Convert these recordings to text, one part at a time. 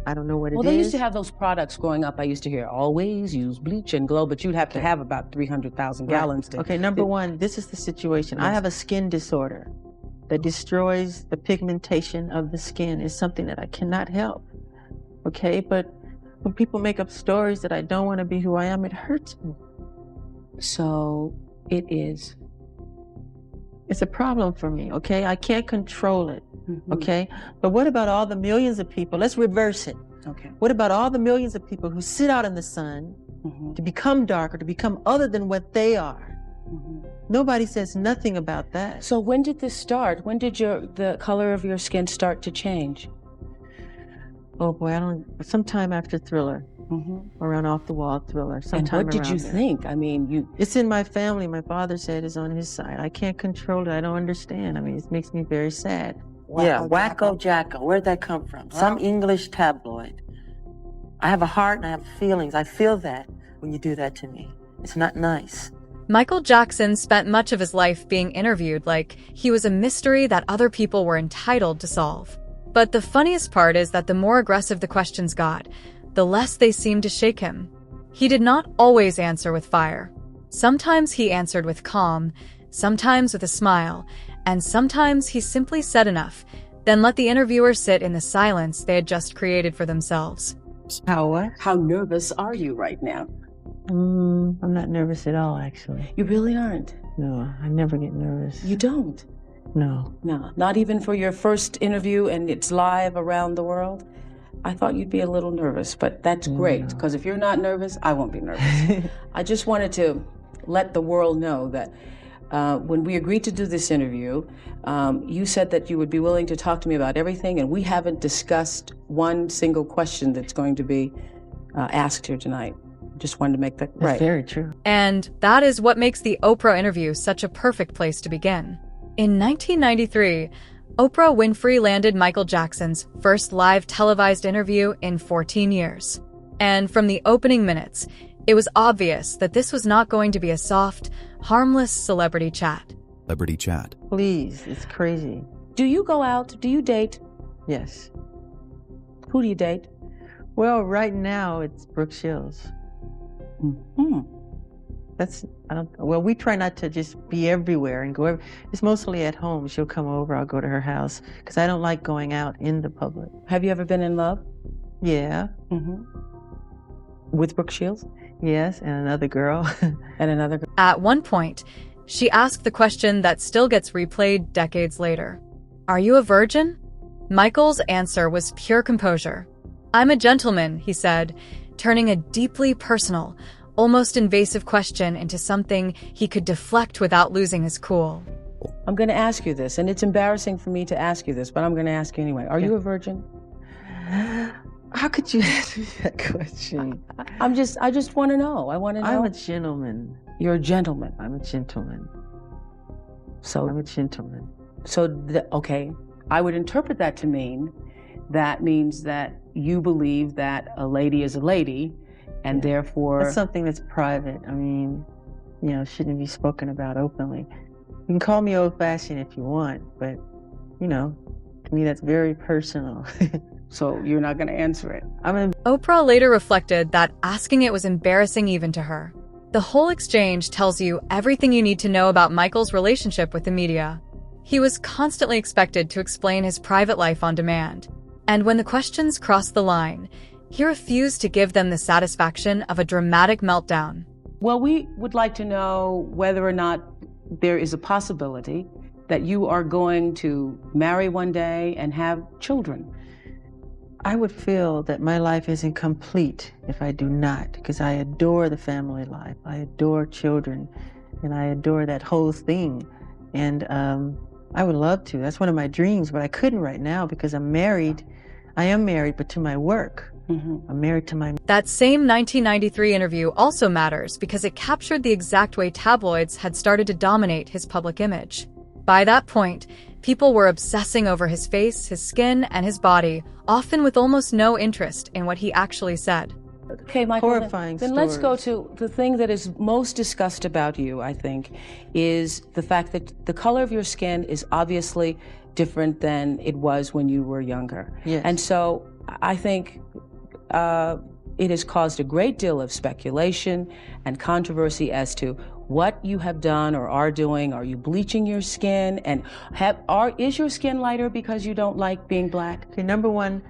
I don't know what it is. Well, they used to have those products growing up. I used to hear, always use bleach and glow, but you'd have to have about 300,000 gallons. Okay, number one, this is the situation. Yes. I have a skin disorder that destroys the pigmentation of the skin. It's something that I cannot help, okay? But when people make up stories that I don't want to be who I am, it hurts me. So it is. It's a problem for me, okay? I can't control it, okay? But what about all the millions of people? Let's reverse it. Okay. What about all the millions of people who sit out in the sun to become darker, to become other than what they are? Nobody says nothing about that. So when did this start? When did the color of your skin start to change? Oh boy, sometime after Thriller. Around Off the Wall Thriller. Sometime and what did you think? I mean, It's in my family. My father said it's on his side. I can't control it. I don't understand. I mean, it makes me very sad. Wacko Jacko. Where'd that come from? Some English tabloid. I have a heart and I have feelings. I feel that when you do that to me. It's not nice. Michael Jackson spent much of his life being interviewed like he was a mystery that other people were entitled to solve. But the funniest part is that the more aggressive the questions got, the less they seemed to shake him. He did not always answer with fire. Sometimes he answered with calm, sometimes with a smile, and sometimes he simply said enough, then let the interviewer sit in the silence they had just created for themselves. How nervous are you right now? I'm not nervous at all, actually. You really aren't? No, I never get nervous. You don't? No. No, not even for your first interview and it's live around the world? I thought you'd be a little nervous, but that's great, because if you're not nervous, I won't be nervous. I just wanted to let the world know that when we agreed to do this interview, you said that you would be willing to talk to me about everything, and we haven't discussed one single question that's going to be asked here tonight. Just wanted to make that right. That's very true. And that is what makes the Oprah interview such a perfect place to begin. In 1993, Oprah Winfrey landed Michael Jackson's first live televised interview in 14 years. And from the opening minutes, it was obvious that this was not going to be a soft, harmless celebrity chat. Celebrity chat. Please, it's crazy. Do you go out? Do you date? Yes. Who do you date? Well, right now it's Brooke Shields. We try not to just be everywhere and go it's mostly at home. She'll come over, I'll go to her house, because I don't like going out in the public. Have you ever been in love? Yeah. With Brooke Shields? Yes, and another girl. And another girl. At one point, she asked the question that still gets replayed decades later. Are you a virgin? Michael's answer was pure composure. I'm a gentleman, he said, turning a deeply personal, almost invasive question into something he could deflect without losing his cool. I'm going to ask you this, and it's embarrassing for me to ask you this, but I'm going to ask you anyway. Are you a virgin? How could you ask me that question? I just want to know. I want to know. I'm a gentleman. You're a gentleman. I'm a gentleman. So I'm a gentleman. So, okay, I would interpret that to mean that means that you believe that a lady is a lady, and therefore... That's something that's private. I mean, shouldn't be spoken about openly. You can call me old-fashioned if you want, but, to me that's very personal. So you're not going to answer it? Oprah later reflected that asking it was embarrassing even to her. The whole exchange tells you everything you need to know about Michael's relationship with the media. He was constantly expected to explain his private life on demand. And when the questions crossed the line, he refused to give them the satisfaction of a dramatic meltdown. Well, we would like to know whether or not there is a possibility that you are going to marry one day and have children. I would feel that my life isn't complete if I do not, because I adore the family life. I adore children, and I adore that whole thing. And I would love to. That's one of my dreams, but I couldn't right now because I'm married. I am married, but to my work. I'm married to my... That same 1993 interview also matters because it captured the exact way tabloids had started to dominate his public image. By that point, people were obsessing over his face, his skin, and his body, often with almost no interest in what he actually said. Okay, Michael, horrifying then let's go to the thing that is most discussed about you, I think, is the fact that the color of your skin is obviously different than it was when you were younger. Yes. And so I think it has caused a great deal of speculation and controversy as to what you have done or are doing. Are you bleaching your skin? And is your skin lighter because you don't like being black? Okay, number one,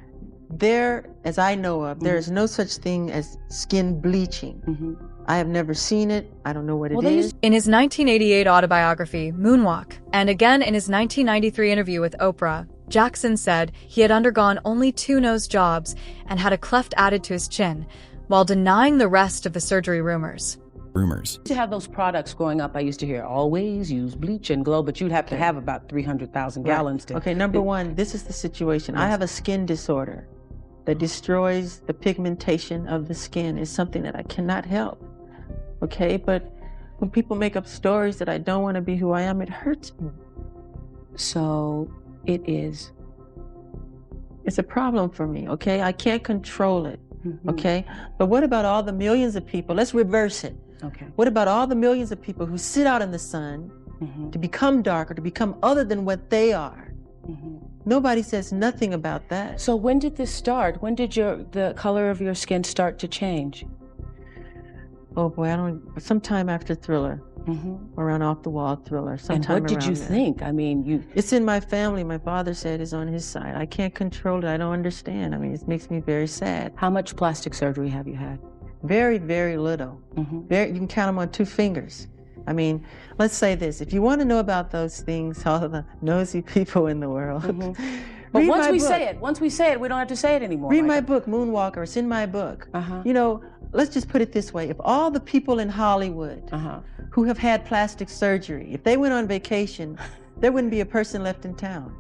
as I know of, there is no such thing as skin bleaching. I have never seen it. I don't know what it is. In his 1988 autobiography, Moonwalk, and again in his 1993 interview with Oprah, Jackson said he had undergone only 2 nose jobs and had a cleft added to his chin, while denying the rest of the surgery rumors. To have those products growing up, I used to hear always use bleach and glow, but you'd have to have about 300,000 gallons to. Okay, number one, this is the situation. I have a skin disorder that destroys the pigmentation of the skin. It's something that I cannot help. Okay, but when people make up stories that I don't want to be who I am, it hurts me. So it is. It's a problem for me, okay? I can't control it, okay? But what about all the millions of people? Let's reverse it. Okay. What about all the millions of people who sit out in the sun to become darker, to become other than what they are? Nobody says nothing about that. So when did this start? When did the color of your skin start to change? Oh boy, sometime after Thriller, around Off the Wall Thriller. And what did you think? I mean, It's in my family. My father said it's on his side. I can't control it. I don't understand. I mean, it makes me very sad. How much plastic surgery have you had? Very, very little. You can count them on 2 fingers. I mean, let's say this. If you want to know about those things, all the nosy people in the world, but once we say it, we don't have to say it anymore. Read my book, Moonwalker. It's in my book. You know, let's just put it this way. If all the people in Hollywood who have had plastic surgery, if they went on vacation, there wouldn't be a person left in town.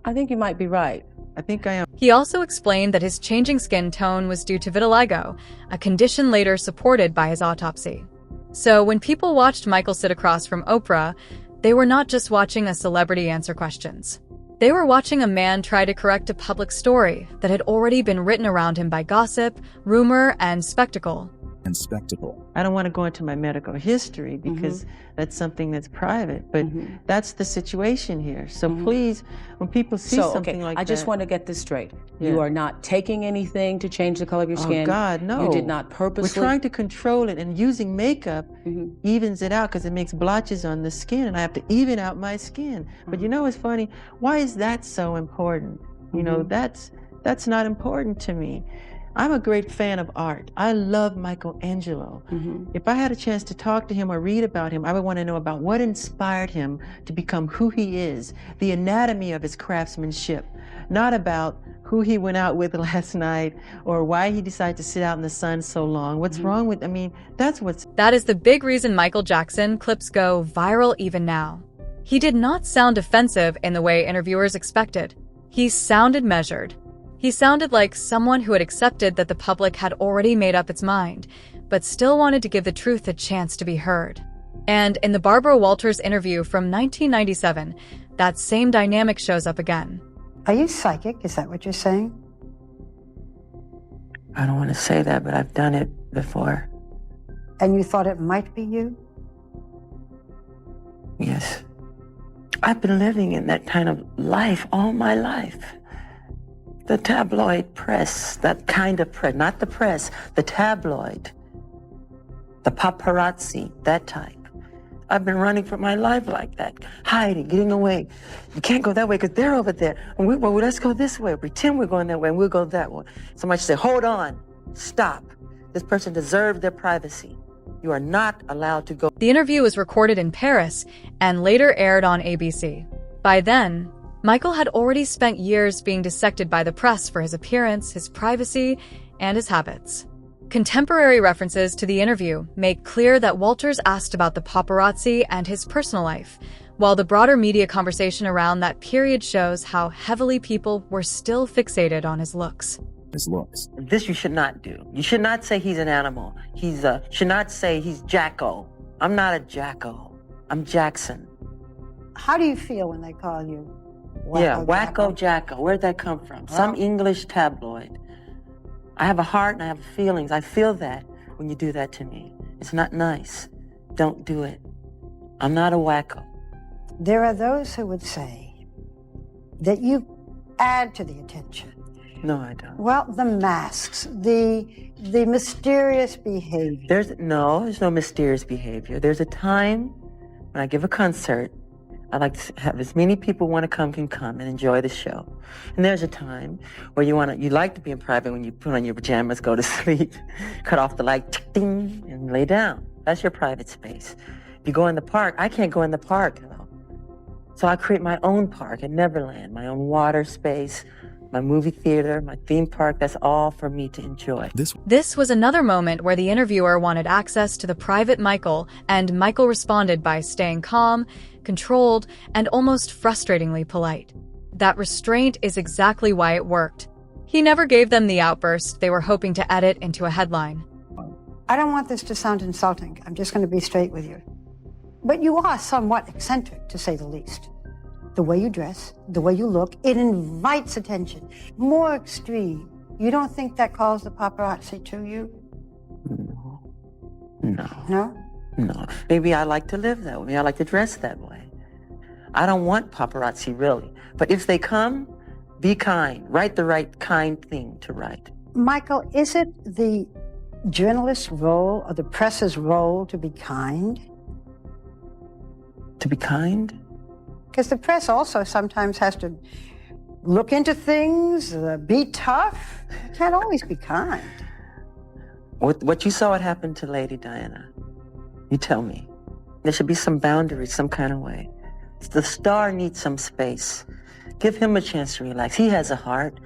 I think you might be right. I think I am. He also explained that his changing skin tone was due to vitiligo, a condition later supported by his autopsy. So when people watched Michael sit across from Oprah, they were not just watching a celebrity answer questions. They were watching a man try to correct a public story that had already been written around him by gossip, rumor, and spectacle. I don't want to go into my medical history because that's something that's private, but that's the situation here. So please, when people see something like that. I just want to get this straight. You are not taking anything to change the color of your skin. Oh God, no. You did not purposely. We're trying to control it, and using makeup evens it out because it makes blotches on the skin, and I have to even out my skin. But you know what's funny? Why is that so important? You know, that's not important to me. I'm a great fan of art. I love Michelangelo. If I had a chance to talk to him or read about him, I would want to know about what inspired him to become who he is, the anatomy of his craftsmanship, not about who he went out with last night or why he decided to sit out in the sun so long. What's wrong with, That is the big reason Michael Jackson clips go viral even now. He did not sound offensive in the way interviewers expected. He sounded measured. He sounded like someone who had accepted that the public had already made up its mind, but still wanted to give the truth a chance to be heard. And in the Barbara Walters interview from 1997, that same dynamic shows up again. Are you psychic? Is that what you're saying? I don't want to say that, but I've done it before. And you thought it might be you? Yes. I've been living in that kind of life all my life. The tabloid press, that kind of press, not the press, the tabloid, the paparazzi, that type. I've been running for my life like that, hiding, getting away. You can't go that way because they're over there. And well, let's go this way. Pretend we're going that way and we'll go that way. Somebody should say, hold on, stop. This person deserves their privacy. You are not allowed to go. The interview was recorded in Paris and later aired on ABC. By then, Michael had already spent years being dissected by the press for his appearance, his privacy, and his habits. Contemporary references to the interview make clear that Walters asked about the paparazzi and his personal life, while the broader media conversation around that period shows how heavily people were still fixated on his looks. This you should not do. You should not say he's an animal. Should not say he's Jacko. I'm not a Jacko. I'm Jackson. How do you feel when they call you Wacko Jacko? Where'd that come from? Some English tabloid. I have a heart and I have feelings. I feel that when you do that to me. It's not nice. Don't do it. I'm not a wacko. There are those who would say that you add to the attention. No, I don't. Well, the masks, the mysterious behavior. There's no mysterious behavior. There's a time when I give a concert, I like to have as many people want to come can come and enjoy the show. And there's a time where you like to be in private when you put on your pajamas, go to sleep, cut off the light, ding, and lay down. That's your private space. If you go in the park, I can't go in the park, though. So I create my own park at Neverland, my own water space, my movie theater, my theme park. That's all for me to enjoy. This was another moment where the interviewer wanted access to the private Michael, and Michael responded by staying calm, controlled, and almost frustratingly polite. That restraint is exactly why it worked. He never gave them the outburst they were hoping to edit into a headline. I don't want this to sound insulting. I'm just going to be straight with you. But you are somewhat eccentric, to say the least. The way you dress, the way you look, it invites attention. More extreme. You don't think that calls the paparazzi to you? No. No? No. Maybe I like to live that way. Maybe I like to dress that way. I don't want paparazzi, really. But if they come, be kind. Write the right kind thing to write. Michael, is it the journalist's role or the press's role to be kind? To be kind? Because the press also sometimes has to look into things, be tough. You can't always be kind. What you saw what happened to Lady Diana, you tell me. There should be some boundaries, some kind of way. The star needs some space. Give him a chance to relax. He has a heart.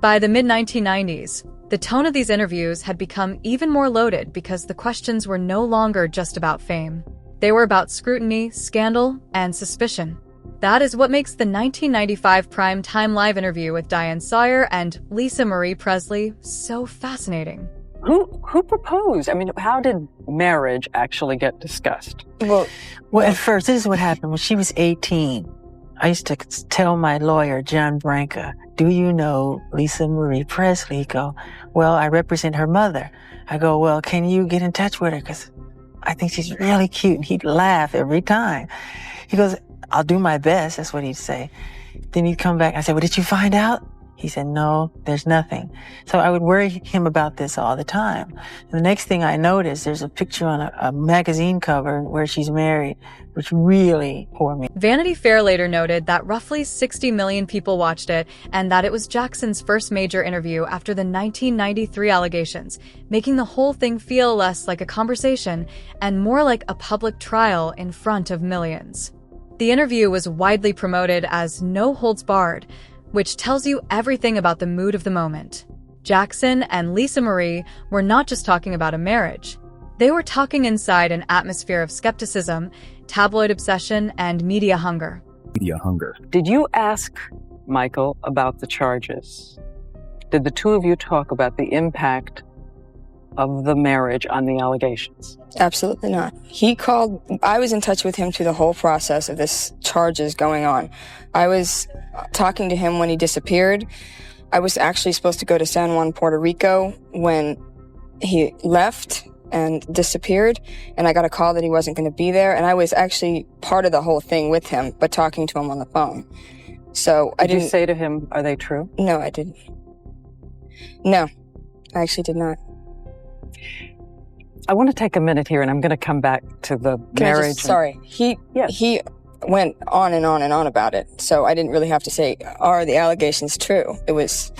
By the mid-1990s, the tone of these interviews had become even more loaded because the questions were no longer just about fame. They were about scrutiny, scandal, and suspicion. That is what makes the 1995 Primetime Live interview with Diane Sawyer and Lisa Marie Presley so fascinating. Who proposed? I mean, how did marriage actually get discussed? Well, at first, this is what happened. When she was 18, I used to tell my lawyer, John Branca, do you know Lisa Marie Presley? He'd go, well, I represent her mother. I go, well, can you get in touch with her? Because I think she's really cute. And he'd laugh every time. He goes, I'll do my best. That's what he'd say. Then he'd come back. I said, well, did you find out? He said, no, there's nothing. So I would worry him about this all the time. And the next thing I noticed, there's a picture on a magazine cover where she's married, which really tore me. Vanity Fair later noted that roughly 60 million people watched it and that it was Jackson's first major interview after the 1993 allegations, making the whole thing feel less like a conversation and more like a public trial in front of millions. The interview was widely promoted as no holds barred, which tells you everything about the mood of the moment. Jackson and Lisa Marie were not just talking about a marriage. They were talking inside an atmosphere of skepticism, tabloid obsession, and media hunger. Did you ask Michael about the charges? Did the two of you talk about the impact of the marriage on the allegations? Absolutely not. He called, I was in touch with him through the whole process of this charges going on. I was talking to him when he disappeared. I was actually supposed to go to San Juan, Puerto Rico when he left and disappeared, and I got a call that he wasn't going to be there, and I was actually part of the whole thing with him, but talking to him on the phone. So I didn't... Did you say to him, are they true? No, I didn't. No, I actually did not. I want to take a minute here, and I'm going to come back to the marriage. Sorry. He went on and on and on about it, so I didn't really have to say, are the allegations true? It was,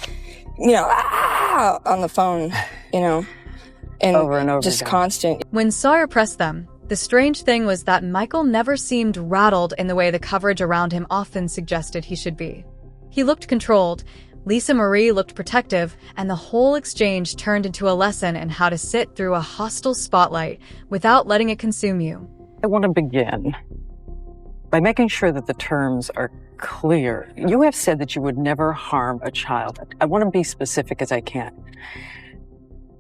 on the phone, and over and over just again. Constant. When Sawyer pressed them, the strange thing was that Michael never seemed rattled in the way the coverage around him often suggested he should be. He looked controlled, Lisa Marie looked protective, and the whole exchange turned into a lesson in how to sit through a hostile spotlight without letting it consume you. I want to begin by making sure that the terms are clear. You have said that you would never harm a child. I want to be specific as I can.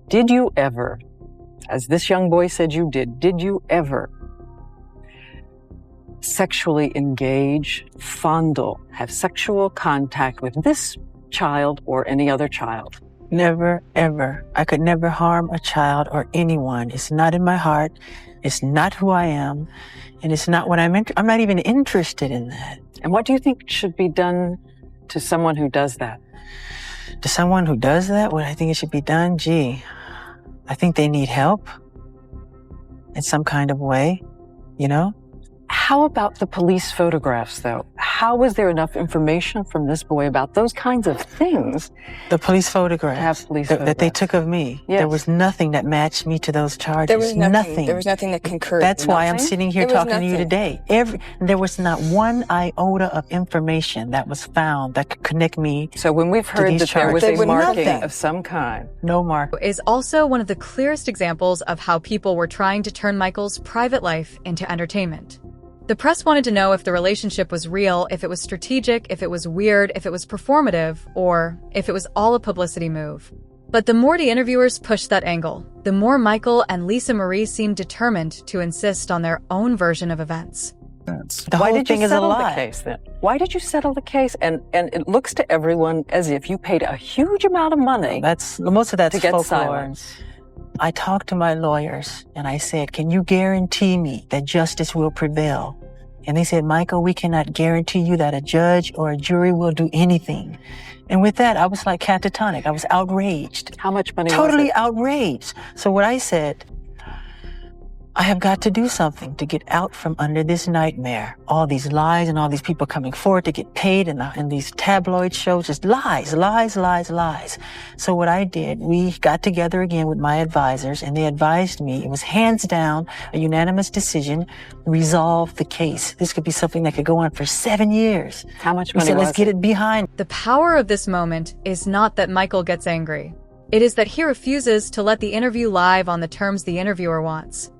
Did you ever, as this young boy said you did you ever sexually engage, fondle, have sexual contact with this child or any other child? Never, ever. I could never harm a child or anyone. It's not in my heart. It's not who I am. And it's not what I'm not even interested in that. And what do you think should be done to someone who does that? To someone who does that, would I think it should be done? Gee, I think they need help in some kind of way, you know? How about the police photographs, though? How was there enough information from this boy about those kinds of things? The police photographs, Have police that they photographs. took of me. Yes. There was nothing that matched me to those charges. There was nothing. There was nothing that concurred. That's why I'm Nothing? sitting here There was talking to you nothing. today. There was not one iota of information that was found that could connect me. So when we've heard these that there was charges. a There was marking nothing. of some kind, No mark. Is also one of the clearest examples of how people were trying to turn Michael's private life into entertainment. The press wanted to know if the relationship was real, if it was strategic, if it was weird, if it was performative, or if it was all a publicity move. But the more the interviewers pushed that angle, the more Michael and Lisa Marie seemed determined to insist on their own version of events. The why whole did you thing is a settle the lie. case then? Why did you settle the case? And it looks to everyone as if you paid a huge amount of money. Most of that's To get folklore. silence. I talked to my lawyers and I said, can you guarantee me that justice will prevail? And they said, Michael, we cannot guarantee you that a judge or a jury will do anything. And with that, I was like catatonic. I was outraged. How much money was Totally it? outraged. So what I said, I have got to do something to get out from under this nightmare. All these lies and all these people coming forward to get paid in these tabloid shows, just lies, lies, lies, lies. So what I did, we got together again with my advisors and they advised me, it was hands down, a unanimous decision, resolve the case. This could be something that could go on for 7 years. How much We money said, was let's get it behind. The power of this moment is not that Michael gets angry. It is that he refuses to let the interview live on the terms the interviewer wants.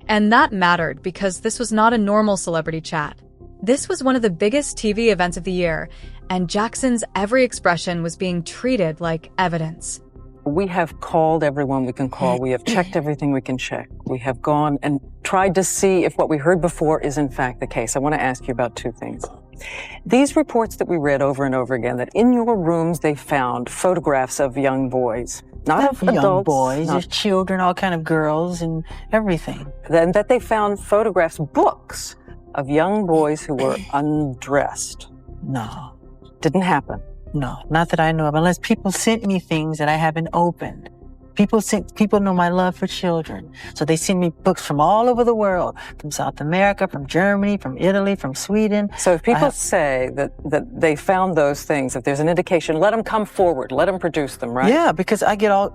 And that mattered because this was not a normal celebrity chat. This was one of the biggest TV events of the year, and Jackson's every expression was being treated like evidence. We have called everyone we can call. We have checked everything we can check. We have gone and tried to see if what we heard before is in fact the case. I want to ask you about two things. These reports that we read over and over again, that in your rooms they found photographs of young boys, not of Young adults, boys, not- there's children, all kind of girls and everything. and that they found photographs, books of young boys who were undressed. No. Didn't happen. No, not that I know of, unless people sent me things that I haven't opened. People know my love for children. So they send me books from all over the world, from South America, from Germany, from Italy, from Sweden. So if people say that they found those things, if there's an indication, let them come forward, let them produce them, right? Yeah, because I get all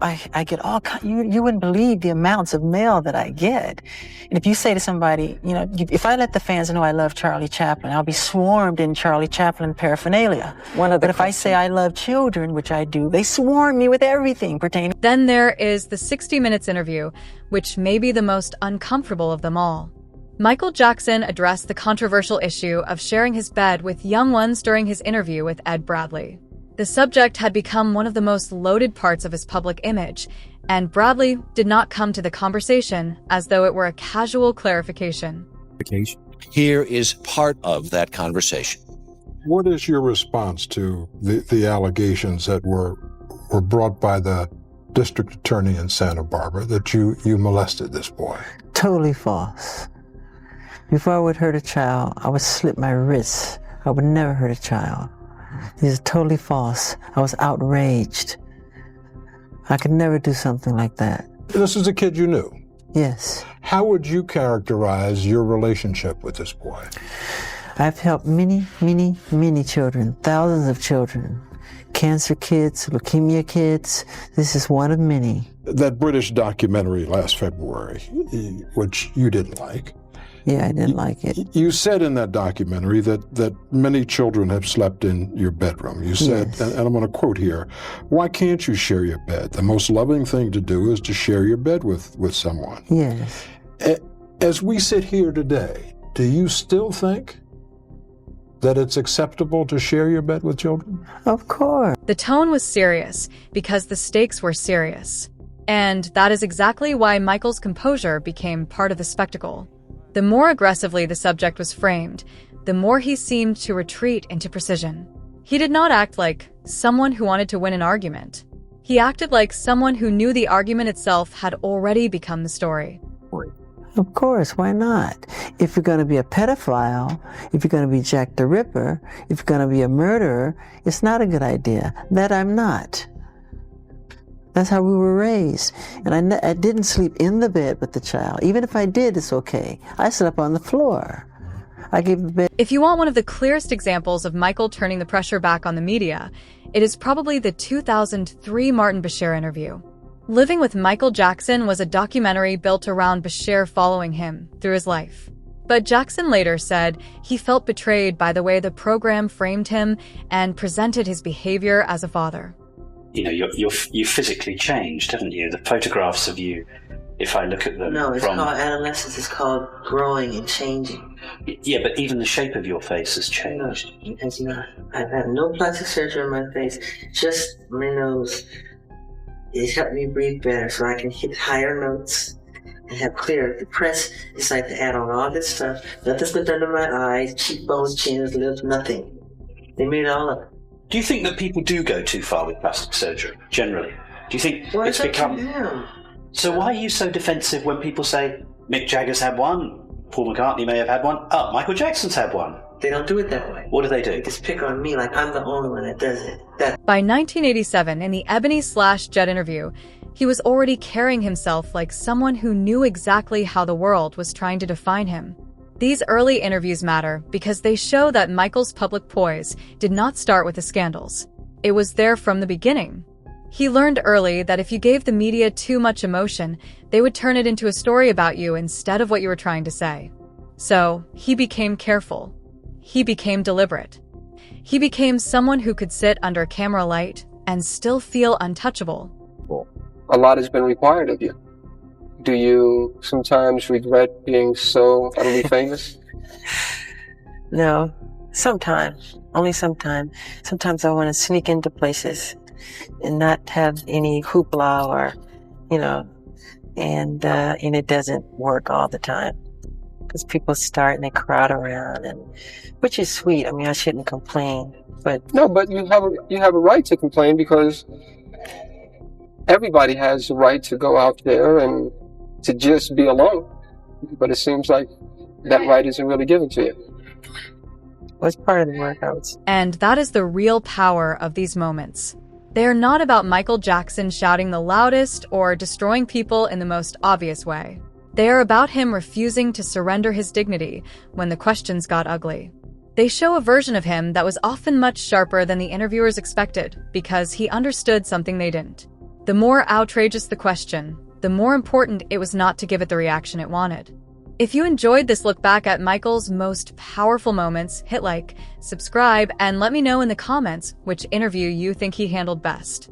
you wouldn't believe the amounts of mail that I get. And if you say to somebody, you know, if I let the fans know I love Charlie Chaplin, I'll be swarmed in Charlie Chaplin paraphernalia. But if I say I love children, which I do, they swarm me with everything pertaining. Then there is the 60 Minutes interview, which may be the most uncomfortable of them all. Michael Jackson addressed the controversial issue of sharing his bed with young ones during his interview with Ed Bradley. The subject had become one of the most loaded parts of his public image, and Bradley did not come to the conversation as though it were a casual clarification. Here is part of that conversation. What is your response to the allegations that were brought by the district attorney in Santa Barbara that you molested this boy? Totally false. Before I would hurt a child, I would slit my wrists. I would never hurt a child. These are totally false. I was outraged. I could never do something like that. This is a kid you knew. Yes. How would you characterize your relationship with this boy? I've helped many, many, many children, thousands of children. Cancer kids, leukemia kids. This is one of many. That British documentary last February, which you didn't like. Yeah, I didn't like it. You said in that documentary that many children have slept in your bedroom. You said, Yes. and I'm going to quote here, why can't you share your bed? The most loving thing to do is to share your bed with someone. Yes. As we sit here today, do you still think that it's acceptable to share your bed with children? Of course. The tone was serious because the stakes were serious. And that is exactly why Michael's composure became part of the spectacle. The more aggressively the subject was framed, the more he seemed to retreat into precision. He did not act like someone who wanted to win an argument. He acted like someone who knew the argument itself had already become the story. Of course, why not? If you're going to be a pedophile, if you're going to be Jack the Ripper, if you're going to be a murderer, it's not a good idea. That I'm not. That's how we were raised. And I didn't sleep in the bed with the child. Even if I did, it's okay. I slept on the floor. I gave the bed. If you want one of the clearest examples of Michael turning the pressure back on the media, it is probably the 2003 Martin Bashir interview. Living with Michael Jackson was a documentary built around Bashir following him through his life. But Jackson later said he felt betrayed by the way the program framed him and presented his behavior as a father. You know, you physically changed, haven't you? The photographs of you, if I look at them. No, it's called adolescence. It's called growing and changing. Yeah, but even the shape of your face has changed. No, it's not. I've had no plastic surgery on my face, just my nose. It's helped me breathe better so I can hit higher notes and have clearer. The press is like to add on all this stuff. Nothing's been done to my eyes, cheekbones, chins, lips, nothing. They made it all up. Do you think that people do go too far with plastic surgery, generally? Do you think Well, it's become... Him. So why are you so defensive when people say, Mick Jagger's had one, Paul McCartney may have had one, oh, Michael Jackson's had one? They don't do it that way. What do they do? They just pick on me like I'm the only one that does it. By 1987, in the Ebony/Jet interview, he was already carrying himself like someone who knew exactly how the world was trying to define him. These early interviews matter because they show that Michael's public poise did not start with the scandals. It was there from the beginning. He learned early that if you gave the media too much emotion, they would turn it into a story about you instead of what you were trying to say. So, he became careful. He became deliberate. He became someone who could sit under camera light and still feel untouchable. A lot has been required of you. Do you sometimes regret being so utterly famous? No, sometimes. Only sometimes. Sometimes I want to sneak into places and not have any hoopla or, and it doesn't work all the time. Because people start and they crowd around, which is sweet. I mean, I shouldn't complain, but no. But you have a right to complain because everybody has the right to go out there and to just be alone. But it seems like that right isn't really given to you. Well, it's part of the workouts. And that is the real power of these moments. They are not about Michael Jackson shouting the loudest or destroying people in the most obvious way. They are about him refusing to surrender his dignity when the questions got ugly. They show a version of him that was often much sharper than the interviewers expected because he understood something they didn't. The more outrageous the question, the more important it was not to give it the reaction it wanted. If you enjoyed this look back at Michael's most powerful moments, hit like, subscribe, and let me know in the comments which interview you think he handled best.